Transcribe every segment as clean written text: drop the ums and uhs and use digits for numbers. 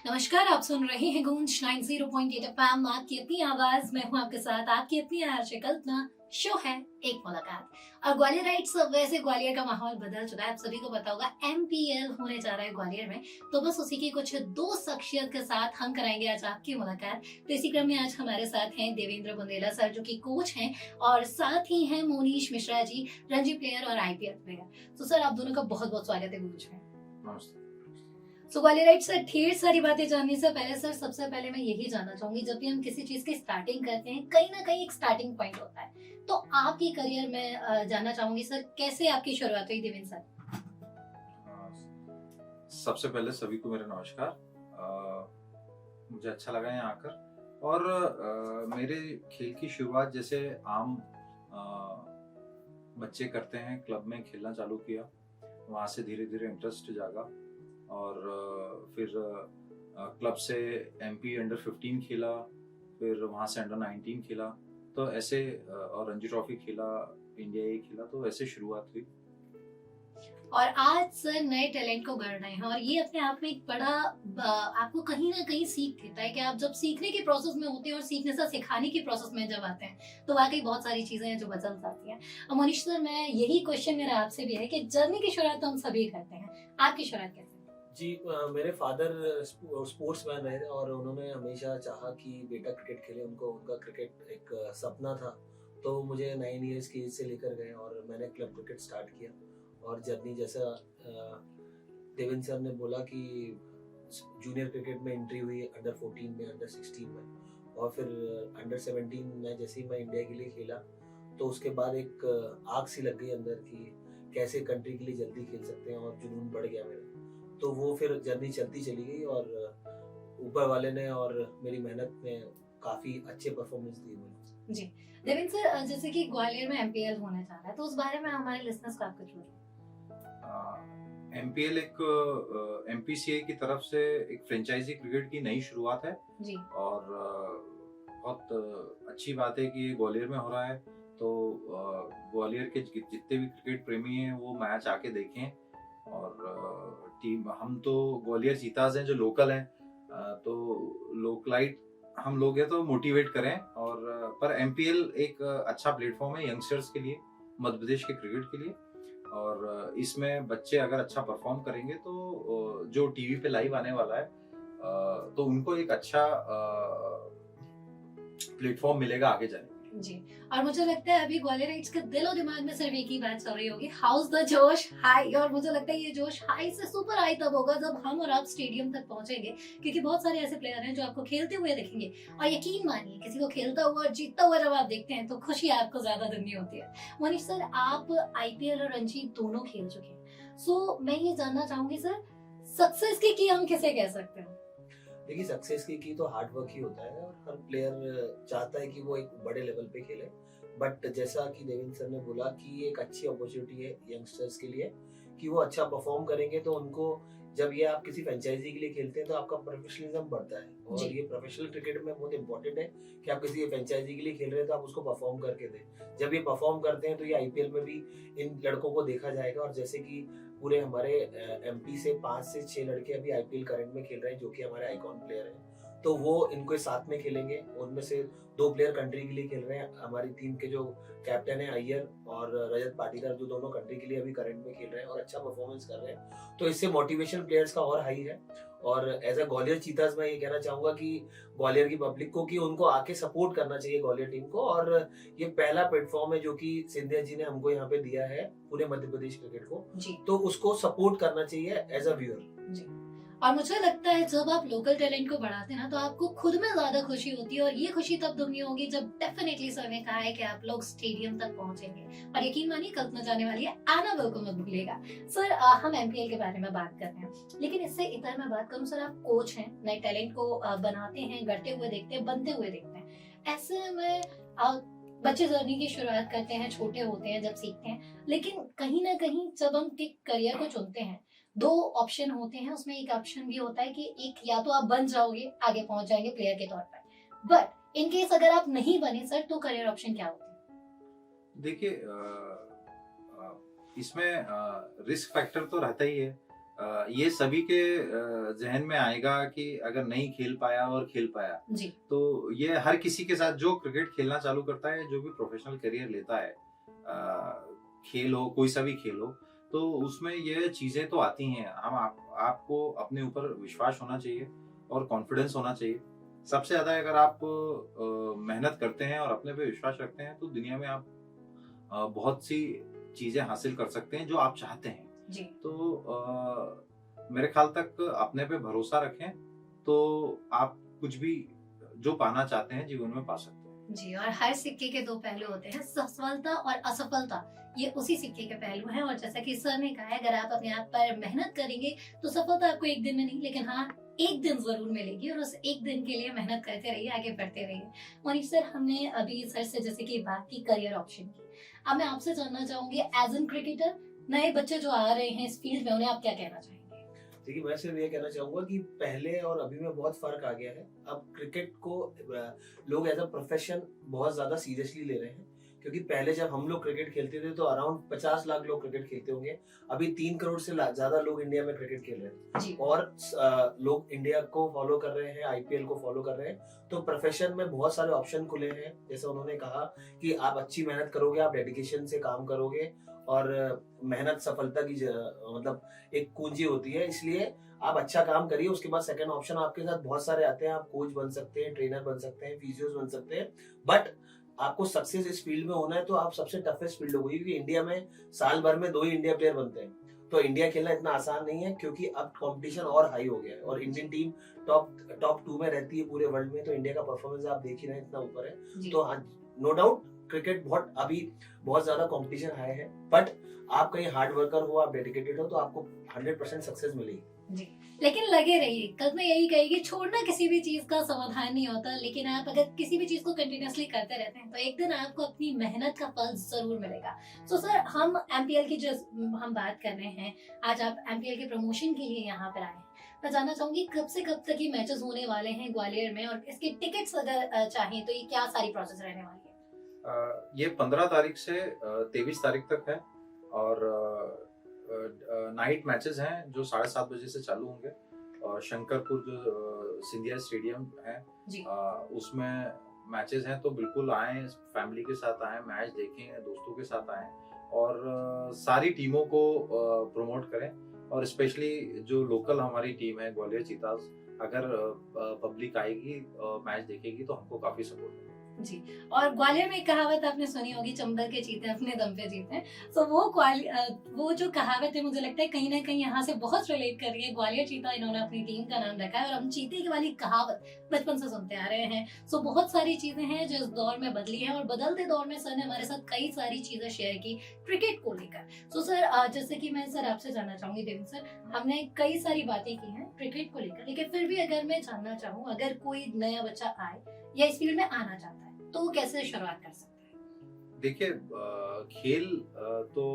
नमस्कार, आप सुन रहे हैं गूंज 90.8 एफएम, आपकी अपनी आवाज। मैं हूं आपके साथ, आपकी अपनी आरजे कल्पना। शो है एक मुलाकात। और ग्वालियर राइट्स, वैसे ग्वालियर का माहौल बदल चुका है, आप सभी को पता होगा एमपीएल होने जा रहा है ग्वालियर में। तो बस उसी की कुछ दो शख्सियत के साथ हम कराएंगे आज आपकी मुलाकात। तो इसी क्रम में आज हमारे साथ हैं देवेंद्र बुंदेला सर, जो कि कोच हैं, और साथ ही हैं मोनीश मिश्रा जी, रणजी प्लेयर और आईपीएल प्लेयर। तो सर, आप दोनों का बहुत बहुत स्वागत है गूंज में। नमस्ते। सो ग्वालियर राइट्स से ढेर सारी बातें जानने से पहले सर, सबसे पहले मैं यही जानना चाहूंगी, जब भी हम किसी चीज की स्टार्टिंग करते हैं, कहीं ना कहीं एक स्टार्टिंग पॉइंट होता है। तो आपकी करियर में जानना चाहूंगी सर, कैसे आपकी शुरुआत हुई देवेंद्र सर? सबसे पहले सभी को मेरा नमस्कार। मुझे अच्छा लगा यहाँ आकर। और मेरे खेल की शुरुआत जैसे आम बच्चे करते हैं, क्लब में खेलना चालू किया। वहाँ से धीरे धीरे इंटरेस्ट जागा और फिर क्लब से एमपी अंडर 15 खेला, फिर वहाँ से अंडर 19 खेला, तो ऐसे और रणजी ट्रॉफी खेला, इंडिया ए खेला, तो ऐसे शुरुआत हुई। और आज सर नए टैलेंट को गढ़ रहे हैं, और ये अपने आप में एक बड़ा आपको कहीं ना कहीं सीख देता है कि आप जब सीखने की प्रोसेस में होते हैं और सीखने से सिखाने की प्रोसेस में जब आते हैं, तो वाकई बहुत सारी चीजें हैं जो बदल जाती हैं। मोनीश सर, मैं यही क्वेश्चन मेरा आपसे भी है कि जर्नी की शुरुआत तो हम सभी करते हैं, आपकी शुरुआत कैसे? जी, मेरे फादर स्पोर्ट्समैन रहे और उन्होंने हमेशा चाहा कि बेटा क्रिकेट खेले। उनका क्रिकेट एक सपना था। तो मुझे 9 इयर्स की एज से लेकर गए और मैंने क्लब क्रिकेट स्टार्ट किया। और जर्नी जैसा देवेंद्र सर ने बोला कि जूनियर क्रिकेट में एंट्री हुई, अंडर 14 में, अंडर 16 में, और फिर अंडर 17 में जैसे ही मैं इंडिया के लिए खेला, तो उसके बाद एक आग सी लग गई अंदर की कैसे कंट्री के लिए जल्दी खेल सकते हैं, और जुनून बढ़ गया मेरा। तो वो फिर जर्नी चलती चली गई और ऊपर वाले ने और मेरी मेहनत ने काफी अच्छे परफॉर्मेंस दी मुझे। जी देवेंद्र सर, जैसे कि ग्वालियर में एमपीएल होने जा रहा है, तो उस बारे में हमारे लिसनर्स को आप कुछ बोलिए। एमपीएल एक एमपीसीए की तरफ से एक फ्रेंचाइजी क्रिकेट की नई शुरुआत है जी। और बहुत अच्छी बात है कि ये ग्वालियर में हो रहा है। तो ग्वालियर के जितने भी क्रिकेट प्रेमी हैं वो मैच आके देखें। और टीम, हम तो ग्वालियर चीताज हैं जो लोकल हैं, तो लोकलाइट हम लोग हैं, तो मोटिवेट करें। और पर एमपीएल एक अच्छा प्लेटफॉर्म है यंगस्टर्स के लिए, मध्य प्रदेश के क्रिकेट के लिए। और इसमें बच्चे अगर अच्छा परफॉर्म करेंगे तो जो टीवी पे लाइव आने वाला है, तो उनको एक अच्छा प्लेटफॉर्म मिलेगा आगे जाने के लिए। जी, और मुझे लगता है अभी ग्वालियर राइट्स के दिलो दिमाग में सिर्फ एक ही बात चल रही होगी, हाउस द जोश हाई। और मुझे लगता है ये जोश हाई से सुपर हाई तब होगा जब हम और आप स्टेडियम तक पहुंचेंगे, क्योंकि बहुत सारे ऐसे प्लेयर हैं जो आपको खेलते हुए दिखेंगे। और यकीन मानिए, किसी को खेलता हुआ और जीतता हुआ जब आप देखते हैं तो खुशी आपको ज्यादा दुगनी होती है। मनीष सर, आप आईपीएल और रणजी दोनों खेल चुके हैं, सो मैं ये जानना चाहूंगी सर, सक्सेस की हम किसे कह सकते हैं? देखिए, सक्सेस की तो हार्ड वर्क ही होता है और हर प्लेयर चाहता है कि वो एक बड़े लेवल पे खेले। बट जैसा कि देवेंद्र सर ने बोला कि ये एक अच्छी अपॉर्चुनिटी है यंगस्टर्स के लिए कि वो अच्छा परफॉर्म करेंगे, तो उनको जब ये आप किसी फ्रेंचाइजी के लिए खेलते हैं तो आपका प्रोफेशनलिज्म बढ़ता है। और ये प्रोफेशनल क्रिकेट में बहुत इंपॉर्टेंट है कि आप किसी फ्रेंचाइजी के लिए खेल रहे हैं तो आप उसको परफॉर्म करके दें। जब ये परफॉर्म करते हैं तो ये आईपीएल में भी इन लड़कों को देखा जाएगा। और जैसे कि पूरे हमारे एमपी से 5 से 6 लड़के अभी आईपीएल करंट में खेल रहे हैं, जो कि हमारे आइकॉन प्लेयर हैं, तो वो इनको साथ में खेलेंगे। उनमें से 2 प्लेयर कंट्री के लिए खेल रहे हैं। हमारी टीम के जो कैप्टन है अय्यर और रजत पाटीदार, जो दोनों कंट्री के लिए अभी करंट में खेल रहे हैं और अच्छा परफॉर्मेंस कर रहे हैं, तो इससे मोटिवेशन प्लेयर्स का और हाई है। और एज अ ग्वालियर चीताज मैं ये कहना चाहूंगा कि ग्वालियर की पब्लिक को कि उनको आके सपोर्ट करना चाहिए ग्वालियर टीम को। और ये पहला प्लेटफॉर्म है जो कि सिंधिया जी ने हमको यहाँ पे दिया है पूरे मध्य प्रदेश क्रिकेट को, तो उसको सपोर्ट करना चाहिए एज अ व्यूअर। और मुझे लगता है जब आप लोकल टैलेंट को बढ़ाते हैं ना, तो आपको खुद में ज्यादा खुशी होती है। और ये खुशी तब दुगनी होगी जब डेफिनेटली सर ने कहा है कि आप लोग स्टेडियम तक पहुंचेंगे। और यकीन मानिए, कल्पना जाने वाली है, आना बिल्कुल मत भूलिएगा। सर, हम एमपीएल के बारे में बात कर रहे हैं, लेकिन इससे इधर मैं बात करूं सर, आप कोच हैं, नए टैलेंट को बनाते हैं, गढ़ते हुए देखते हैं, बनते हुए देखते हैं। ऐसे में बच्चे जर्नी की शुरुआत करते हैं, छोटे होते हैं जब सीखते हैं, लेकिन कहीं ना कहीं जब हम करियर को चुनते हैं, 2 ऑप्शन होते हैं। उसमें एक ऑप्शन भी होता है कि एक, या तो आप बन जाओगे, आगे पहुंच जाएंगे प्लेयर के तौर पर, बट इन केस अगर आप नहीं बने सर, तो करियर ऑप्शन क्या होते हैं? देखिए, इसमें रिस्क फैक्टर तो रहता ही है। ये सभी के जहन में आएगा कि अगर नहीं खेल पाया और खेल पाया, जी तो ये हर किसी के साथ जो क्रिकेट खेलना चालू करता है, जो भी प्रोफेशनल करियर लेता है, खेल हो, कोई सा भी खेल हो, तो उसमें ये चीजें तो आती हैं। आपको अपने ऊपर विश्वास होना चाहिए और कॉन्फिडेंस होना चाहिए। सबसे ज्यादा अगर आप मेहनत करते हैं और अपने पे विश्वास रखते हैं, तो दुनिया में आप बहुत सी चीजें हासिल कर सकते हैं जो आप चाहते हैं। जी तो मेरे ख्याल तक अपने पे भरोसा रखें, तो आप कुछ भी जो पाना चाहते हैं जीवन में पा सकते हैं। जी। और हर सिक्के के दो पहलू होते हैं, सफलता और असफलता, ये उसी सिक्के के पहलू हैं। और जैसा कि सर ने कहा है, अगर आप अपने आप पर मेहनत करेंगे तो सफलता आपको एक दिन में नहीं, लेकिन हाँ एक दिन जरूर मिलेगी, और उस एक दिन के लिए मेहनत करते रहिए, आगे बढ़ते रहिए। मनीष सर, हमने अभी सर से जैसे कि बात की करियर ऑप्शन की, अब मैं आपसे जानना चाहूंगी एज एन क्रिकेटर, नए बच्चे जो आ रहे हैं इस फील्ड में, उन्हें आप क्या कहना चाहेंगे? देखिए, मैं सिर्फ ये कहना चाहूंगा कि पहले और अभी में बहुत फर्क आ गया है। अब क्रिकेट को लोग एज अ प्रोफेशन बहुत ज्यादा सीरियसली ले रहे हैं, क्योंकि पहले जब हम लोग क्रिकेट खेलते थे तो अराउंड 50 लाख लोग क्रिकेट खेलते होंगे। अभी 3 करोड़ से ज्यादा लोग इंडिया में क्रिकेट खेल रहे हैं, जी और लोग इंडिया को फॉलो कर रहे हैं, आईपीएल को फॉलो कर रहे हैं। तो प्रोफेशन में बहुत सारे ऑप्शन खुले हैं। जैसे उन्होंने कहा कि आप अच्छी मेहनत करोगे, आप डेडिकेशन से काम करोगे, और मेहनत सफलता की मतलब एक कुंजी होती है। इसलिए आप अच्छा काम करिए, उसके बाद सेकंड ऑप्शन आपके साथ बहुत सारे आते हैं। आप कोच बन सकते हैं, ट्रेनर बन सकते हैं, फिजियोस बन सकते हैं। बट आपको सक्सेस इस फील्ड में होना है तो आप सबसे टफेस्ट फील्ड होगी, क्योंकि इंडिया में साल भर में 2 ही इंडिया प्लेयर बनते हैं। तो इंडिया खेलना इतना आसान नहीं है, क्योंकि अब कंपटीशन और हाई हो गया है, और इंडियन टीम टॉप 2 में रहती है पूरे वर्ल्ड में। तो इंडिया का परफॉर्मेंस आप देख ही रहे हैं, इतना ऊपर है। तो हाँ, नो डाउट क्रिकेट बहुत ज्यादा कंपटीशन हाई है, बट आप कहीं हार्ड वर्कर हो, आप डेडिकेटेड हो, तो आपको 100% सक्सेस मिलेगी। जी। लेकिन लगे रहिए, कल मैं यही कहेगी, छोड़ना किसी भी चीज का समाधान नहीं होता, लेकिन आप अगर किसी भी चीज को कंटिन्यूअसली करते रहते हैं तो एक दिन आपको अपनी मेहनत का फल जरूर मिलेगा। सो सर, हम एमपीएल की जो हम बात कर रहे हैं, आज आप एमपीएल के प्रमोशन के लिए यहाँ पर आए हैं। मैं जानना चाहूंगी कब से कब तक ये मैचेस होने वाले हैं ग्वालियर में, और इसके टिकट्स अगर चाहें तो ये क्या सारी प्रोसेस रहने वाली है? ये 15 तारीख से 23 तारीख तक है, और नाइट मैचेस हैं जो 7:30 बजे से चालू होंगे। शंकरपुर जो सिंधिया स्टेडियम है, जी उसमें मैचेस हैं। तो बिल्कुल आएं, फैमिली के साथ आएं, मैच देखें, दोस्तों के साथ आएं, और सारी टीमों को प्रमोट करें। और स्पेशली जो लोकल हमारी टीम है ग्वालियर चीताज, अगर पब्लिक आएगी मैच देखेगी तो हमको काफी सपोर्ट मिलेगा। जी। और ग्वालियर में एक कहावत आपने सुनी होगी, चंबल के चीते अपने दम पे जीते हैं। तो वो जो कहावत है, मुझे लगता है कहीं ना कहीं यहाँ से बहुत रिलेट कर रही है। ग्वालियर चीता इन्होंने अपनी टीम का नाम रखा है, और हम चीते की वाली कहावत बचपन से सुनते आ रहे हैं। सो बहुत सारी चीजें हैं जो इस दौर में बदली हैं, और बदलते दौर में सर ने हमारे साथ कई सारी चीजें शेयर की क्रिकेट को लेकर। सो सर, जैसे कि मैं सर आपसे जानना चाहूंगी, देवेंद्र सर, हमने कई सारी बातें की हैं क्रिकेट को लेकर, लेकिन फिर भी अगर मैं जानना चाहूँ, अगर कोई नया बच्चा आए या इस फील्ड में आना चाहता है तो वो कैसे शुरुआत कर सकता है? देखिए, खेल तो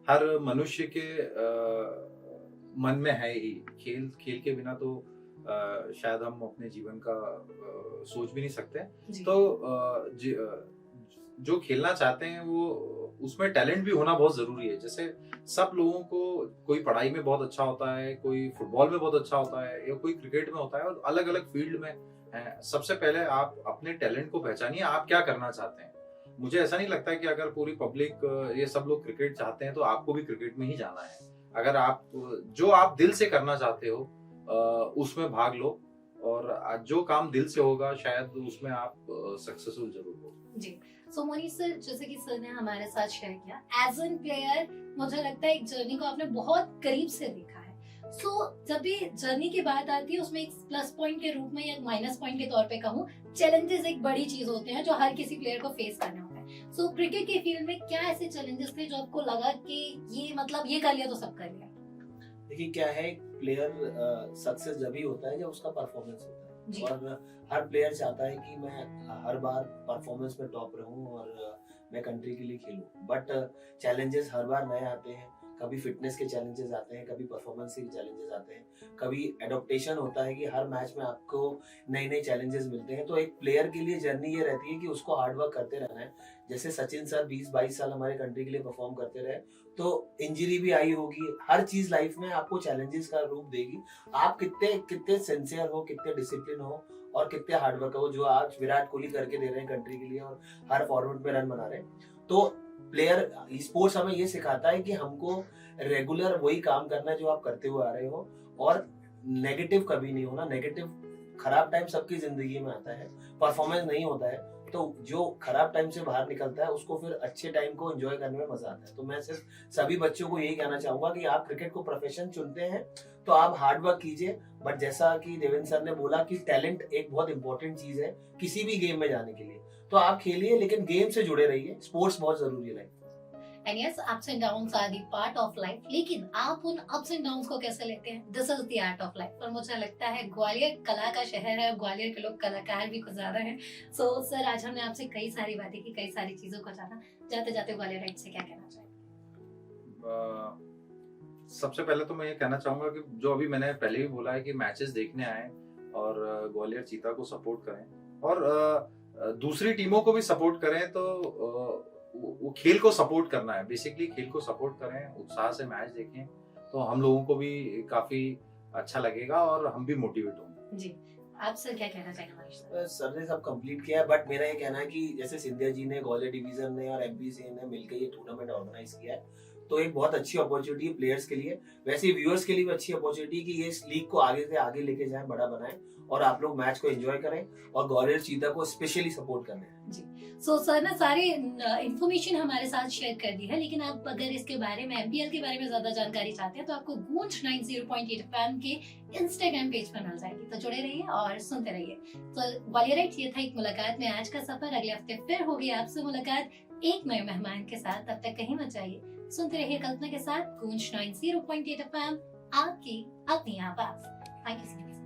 हर मनुष्य के मन में है ही। खेल के बिना तो शायद हम अपने जीवन का सोच भी नहीं सकते। तो जो खेलना चाहते हैं वो उसमें टैलेंट भी होना बहुत जरूरी है। जैसे सब लोगों को, कोई पढ़ाई में बहुत अच्छा होता है, कोई फुटबॉल में बहुत अच्छा होता है, या कोई क्रिकेट में होता है, और अलग अलग फील्ड में है। सबसे पहले आप अपने टैलेंट को पहचानिए, आप क्या करना चाहते हैं। मुझे ऐसा नहीं लगता है कि अगर पूरी पब्लिक, ये सब लोग क्रिकेट चाहते हैं तो आपको भी क्रिकेट में ही जाना है। अगर आप जो आप दिल से करना चाहते हो उसमें भाग लो, और जो काम दिल से होगा शायद उसमें आप सक्सेसफुल जरूर हो। जी। सो मनीष सर, जैसे कि सर ने हमारे साथ शेयर किया, एज एन प्लेयर मुझे लगता है एक जर्नी को आपने बहुत करीब से देखा है। सो जब भी जर्नी की बात आती है, उसमें एक प्लस पॉइंट के रूप में या माइनस पॉइंट के तौर पे कहूँ, चैलेंजेस एक बड़ी चीज होते हैं जो हर किसी प्लेयर को फेस करने होते हैं। सो क्रिकेट के फील्ड में क्या ऐसे चैलेंजेस थे जो आपको लगा कि ये मतलब ये कर लिया तो सब कर लिया? देखिए, क्या है, प्लेयर सक्सेस जब ही होता है जब उसका परफॉर्मेंस होता है, और हर प्लेयर चाहता है कि मैं हर बार परफॉर्मेंस में टॉप रहूं और मैं कंट्री के लिए खेलूं। बट चैलेंजेस हर बार नए आते हैं। कभी फिटनेस के चैलेंजेस आते हैं, कभी परफॉर्मेंस के चैलेंजेस आते हैं, कभी एडॉप्टेशन होता है कि हर मैच में आपको नए नए चैलेंजेस मिलते हैं। तो एक प्लेयर के लिए जर्नी ये रहती है कि उसको हार्ड वर्क करते रहना है। जैसे सचिन सर 20-22 साल हमारे कंट्री के लिए परफॉर्म करते रहे, तो इंजरी भी आई होगी, हर चीज लाइफ में आपको चैलेंजेस का रूप देगी। आप कितने कितने सिंसियर हो, कितने डिसिप्लिन हो और कितने हार्डवर्क हो, जो आज विराट कोहली करके दे रहे हैं कंट्री के लिए और हर फॉर्मेट में रन बना रहे हैं। तो प्लेयर स्पोर्ट्स हमें ये सिखाता है कि हमको रेगुलर वही काम करना है जो आप करते हुए आ रहे हो, और नेगेटिव कभी नहीं होना। नेगेटिव खराब टाइम सबकी जिंदगी में आता है, परफॉर्मेंस नहीं होता है, तो जो खराब टाइम से बाहर निकलता है उसको फिर अच्छे टाइम को एंजॉय करने में मजा आता है। तो मैं सिर्फ सभी बच्चों को यही कहना चाहूंगा कि आप क्रिकेट को प्रोफेशन चुनते हैं तो आप हार्ड वर्क कीजिए, बट जैसा कि देवेंद्र सर ने बोला कि टैलेंट एक बहुत इंपॉर्टेंट चीज है किसी भी गेम में जाने के लिए। तो आप खेलिए लेकिन गेम से जुड़े रहिए, स्पोर्ट्स बहुत जरूरी है। And yes, ups and downs are the part of life, लेकिन आप उन अप्स एंड डाउन्स को कैसे लेते हैं, this is the art of life. और मुझे लगता है ग्वालियर कला का शहर है, ग्वालियर के लोग कलाकार भी कुछ ज्यादा हैं। सो सर, आज हमने आपसे कई सारी बातें की, कई सारी चीजों को जाना। जाते जाते ग्वालियर राइट से क्या कहना चाहिए? सबसे पहले तो मैं ये कहना चाहूंगा कि जो अभी मैंने पहले भी बोला है कि मैचेस देखने आए और ग्वालियर चीता को सपोर्ट करें और दूसरी टीमों को भी सपोर्ट करें। तो वो खेल को सपोर्ट करना है, बेसिकली खेल को सपोर्ट करें, उत्साह से मैच देखें, तो हम लोगों को भी काफी अच्छा लगेगा और हम भी मोटिवेट होंगे। जी, आप सर क्या कहना चाहेंगे मनीष सर? सर ने सब कंप्लीट किया है, बट मेरा ये कहना है कि जैसे सिंधिया जी ने, ग्वालियर डिवीजन ने और एमपीसी ने मिलकर ये टूर्नामेंट ऑर्गेनाइज किया है, तो एक बहुत अच्छी अपॉर्चुनिटी है प्लेयर्स के लिए, वैसे व्यूअर्स के लिए भी अच्छी अपॉर्चुनिटी कि ये इस लीग को आगे से आगे लेके जाएं, बड़ा बनाएं और आप लोग मैच को एंजॉय करें और ग्वालियर चीता को स्पेशली सपोर्ट करें। जी, सो सर ने सारी इंफॉर्मेशन हमारे साथ शेयर कर दी है, लेकिन आप अगर इसके बारे में, एमपीएल के बारे में ज्यादा जानकारी चाहते हैं तो आपको गूंज 90.8 FM के इंस्टाग्राम पेज पर मिल जाएगी। तो जुड़े रहिए और सुनते रहिए। तो ग्वालियर राइट, ये था एक मुलाकात में आज का सफर। अगले हफ्ते फिर होगी आपसे मुलाकात एक नए मेहमान के साथ। तब तक कहीं मत जाइए, सुनते रहिए कल्पना के साथ गूंज 90.8 FM, आपकी अपनी आवाज। Thank you so much.